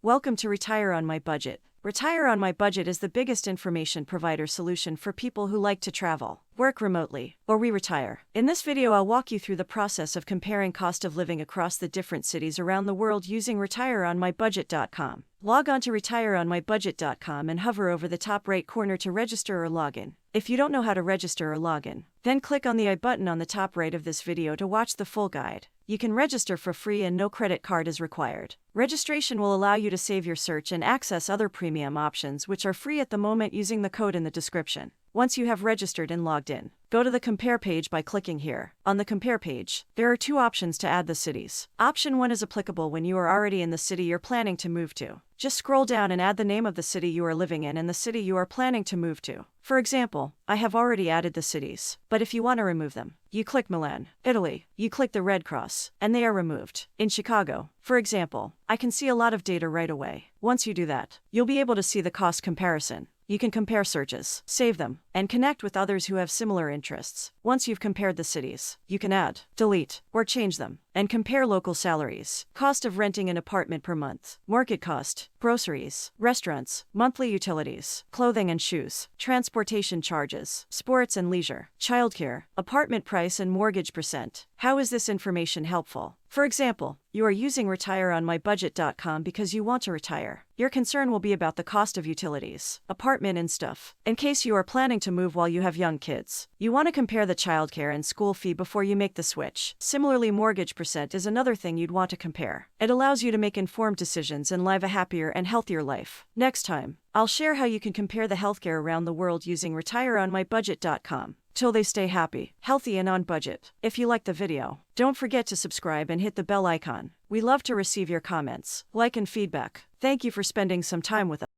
Welcome to Retire on My Budget. Retire on My Budget is the biggest information provider solution for people who like to travel, work remotely, or retire. In this video, I'll walk you through the process of comparing cost of living across the different cities around the world using retireonmybudget.com. Log on to retireonmybudget.com and hover over the top right corner to register or log in. If you don't know how to register or log in, then click on the I button on the top right of this video to watch the full guide. You can register for free and no credit card is required. Registration will allow you to save your search and access other premium options which are free at the moment using the code in the description. Once you have registered and logged in, go to the Compare page by clicking here. On the Compare page, there are two options to add the cities. Option 1 is applicable when you are already in the city you're planning to move to. Just scroll down and add the name of the city you are living in and the city you are planning to move to. For example, I have already added the cities, but if you want to remove them, you click Milan, Italy, you click the red cross, and they are removed. In Chicago, for example, I can see a lot of data right away. Once you do that, you'll be able to see the cost comparison. You can compare searches, save them, and connect with others who have similar interests. Once you've compared the cities, you can add, delete, or change them, and compare local salaries, cost of renting an apartment per month, market cost, groceries, restaurants, monthly utilities, clothing and shoes, transportation charges, sports and leisure, childcare, apartment price and mortgage percent. How is this information helpful? For example, you are using retireonmybudget.com because you want to retire. Your concern will be about the cost of utilities, apartment and stuff. In case you are planning to move while you have young kids, you want to compare the childcare and school fee before you make the switch. Similarly, mortgage percent is another thing you'd want to compare. It allows you to make informed decisions and live a happier and healthier life. Next time, I'll share how you can compare the healthcare around the world using retireonmybudget.com. Till they stay happy, healthy, and on budget. If you liked the video, don't forget to subscribe and hit the bell icon. We love to receive your comments, like, and feedback. Thank you for spending some time with us.